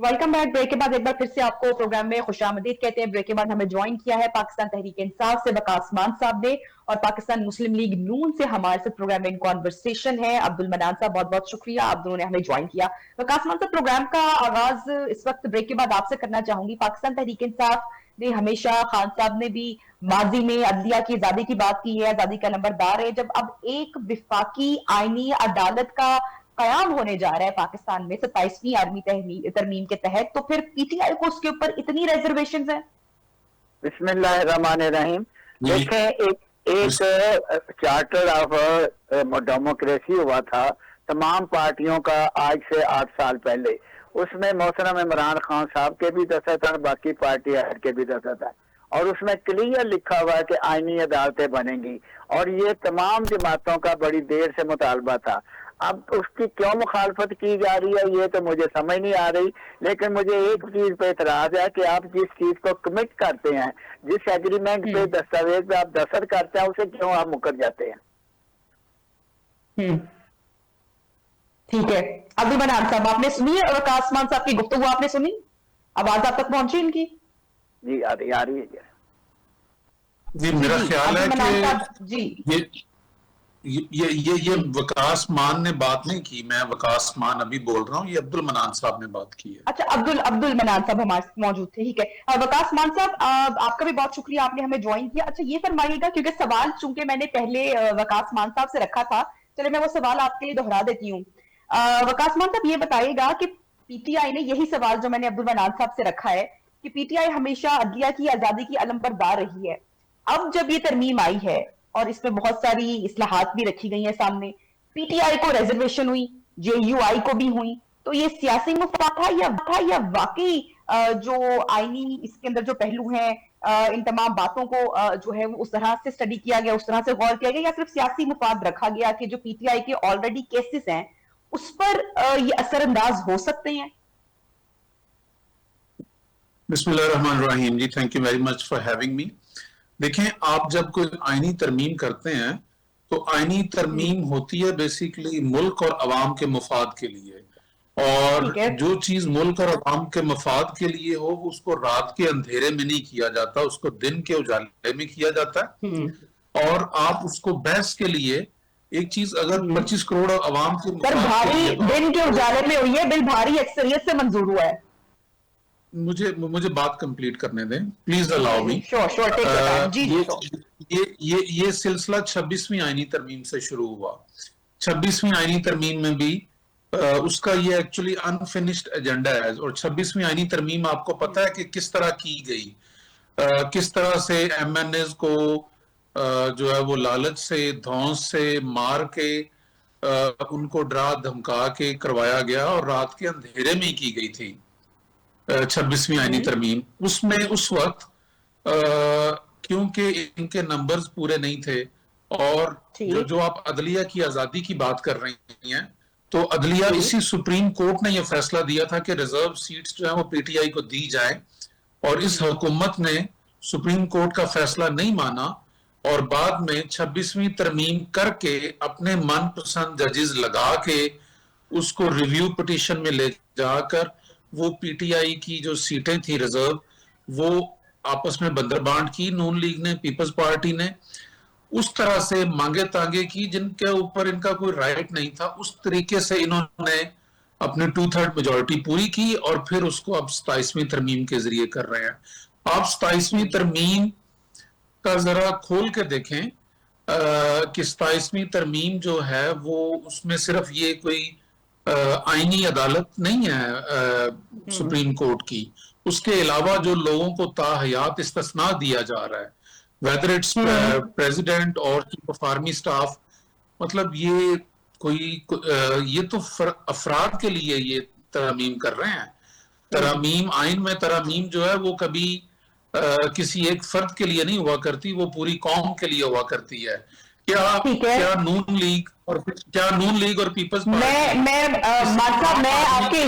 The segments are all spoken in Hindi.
Welcome back. ब्रेक के बाद एक बार फिर से आपको प्रोग्राम में खुशामदीद कहते हैं। ब्रेक के बाद हमें ज्वाइन किया है पाकिस्तान तहरीक इंसाफ से वकास मान साहब ने, और पाकिस्तान मुस्लिम लीग नून से हमारे साथ प्रोग्राम में इन कॉन्वर्सेशन है अब्दुल मनान साहब। बहुत बहुत शुक्रिया, आप दोनों ने हमें ज्वाइन किया। वकास मान साहब, प्रोग्राम का आगाज इस वक्त ब्रेक के बाद आपसे करना चाहूंगी। पाकिस्तान तहरीक इंसाफ ने हमेशा, खान साहब ने भी माजी में अदलिया की आजादी की बात की है, आजादी का नंबरदार है। जब अब एक विफाकी आईनी अदालत का कयाम होने जा रहा है पाकिस्तान में 27वीं आर्मी तरमीम के तहत, तो फिर पीटीआई को उसके ऊपर इतनी रिजर्वेशंस हैं? बिस्मिल्लाहिर्रहमानिर्रहीम। देखें, एक चार्टर ऑफ डेमोक्रेसी हुआ था तमाम पार्टियों का आज से 8 साल पहले। उसमें मोहतरम इमरान खान साहब के भी दस्तखत है, बाकी पार्टी के भी दस्तखत है, और उसमें क्लियर लिखा हुआ है कि आईनी अदालतें बनेंगी, और ये तमाम जमातों का बड़ी देर से मुतालबा था। अब उसकी क्यों मुखालफत की जा रही है ये तो मुझे समझ नहीं आ रही, लेकिन मुझे एक चीज पे एतराज है कि आप जिस चीज को कमिट करते हैं, जिस एग्रीमेंट पे, दस्तावेज पे आप दस्तखत करते हैं, उसे क्यों आप मुकर जाते हैं? ठीक है, अब्दुल मनान साहब आपने सुनी है, और आसमान साहब की गुफ्तगू आपने सुनी? आवाज आप तक पहुंची इनकी? जी आ रही है जी। मेरा ख्याल है कि जी ये वकास मान ने बात नहीं की, मैं वकास मान अभी बोल रहा हूँ, ये अब्दुल मनान साहब ने बात की है। अच्छा, अब्दुल मनान साहब हमारे मौजूद थे, ठीक है। वकास मान साहब, आपका भी बहुत शुक्रिया, आपने हमें ज्वाइन किया। अच्छा, ये फरमाइएगा, क्योंकि सवाल चूंकि मैंने पहले वकास मान साहब से रखा था, चले मैं वो सवाल आपके लिए दोहरा देती हूँ। वकास मान साहब, ये बताइएगा कि पीटीआई ने यही सवाल जो मैंने अब्दुल मनान साहब से रखा है कि पीटीआई हमेशा अदलिया की आजादी की अलंबरदार रही है। अब जब ये तरमीम आई है और इसमें बहुत सारी इस्लाहात भी रखी गई है सामने, पीटीआई को रिजर्वेशन हुई, जेयूआई को भी हुई, तो ये सियासी मुफाद था या वाकई जो आईनी इसके अंदर जो पहलू हैं, इन तमाम बातों को जो है उस तरह से स्टडी किया गया, उस तरह से गौर किया गया, या सिर्फ सियासी मुफाद रखा गया कि जो पीटीआई के ऑलरेडी केसेस हैं उस पर ये असरअंदाज हो सकते हैं? बिस्मिल्लाहिर्रहमानिर्रहीम जी, thank you very much for having me. देखें, आप जब कोई आईनी तरमीम करते हैं तो आईनी तरमीम होती है बेसिकली मुल्क और अवाम के मफाद के लिए, और जो चीज मुल्क और अवाम के मफाद के लिए हो उसको रात के अंधेरे में नहीं किया जाता, उसको दिन के उजाले में किया जाता है। और आप उसको बहस के लिए एक चीज, अगर 25 करोड़ अवाम के भारी दिन के उजाले में हुई है, बिल भारी अक्सरियत से मंजूर हुआ है। मुझे बात कंप्लीट करने दें, प्लीज अलाउ मी। ये सिलसिला 26वीं आईनी तरमीम से शुरू हुआ। 26वीं आईनी तरमीम में भी उसका ये एक्चुअली अनफिनिश्ड एजेंडा है, और 26वीं आईनी तरमीम आपको पता है कि किस तरह की गई, किस तरह से एमएनएस को जो है वो लालच से, धौंस से, मार के, उनको डरा धमका के करवाया गया, और रात के अंधेरे में ही की गई थी 26वीं आईनी तरमीम। उसमें उस वक्त क्योंकि इनके नंबर्स पूरे नहीं थे, और जो आप अदलिया की आजादी की बात कर रही हैं, तो अदलिया, इसी सुप्रीम कोर्ट ने यह फैसला दिया था कि रिजर्व सीट्स जो है वो पीटीआई को दी जाए, और इस हुकूमत ने सुप्रीम कोर्ट का फैसला नहीं माना, और बाद में 26वीं तरमीम करके अपने मनपसंद जजेस लगा के उसको रिव्यू पिटीशन में ले जाकर वो पीटीआई की जो सीटें थी रिजर्व, वो आपस में बंदरबांट की नून लीग ने, पीपल्स पार्टी ने, उस तरह से मांगे तांगे की जिनके ऊपर इनका कोई राइट नहीं था। उस तरीके से इन्होंने अपनी 2/3 मेजोरिटी पूरी की, और फिर उसको अब 27वीं तरमीम के जरिए कर रहे हैं। आप 27वीं तरमीम का जरा खोल के देखें कि 27वीं तरमीम जो है वो, उसमें सिर्फ ये कोई आईनी अदालत नहीं है सुप्रीम कोर्ट की, उसके अलावा जो लोगों को ताहयात इस्तिस्ना दिया जा रहा है, वेदर इट्स प्रेसिडेंट और चीफ ऑफ आर्मी स्टाफ, मतलब ये ये तो अफराद के लिए ये तरमीम कर रहे हैं। तरमीम, आइन में तरमीम जो है वो कभी किसी एक फर्द के लिए नहीं हुआ करती, वो पूरी कौम के लिए हुआ करती है। क्या नून लीग और पीपल्स पार्टी, मैं आपके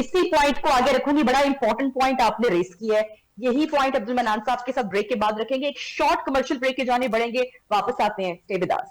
इसी पॉइंट को आगे रखूंगी। बड़ा इंपॉर्टेंट पॉइंट आपने रेस किया है, यही पॉइंट अब्दुल मनान साहब के साथ ब्रेक के बाद रखेंगे। एक शॉर्ट कमर्शियल ब्रेक के जाने बढ़ेंगे, वापस आते हैं, स्टे विद अस।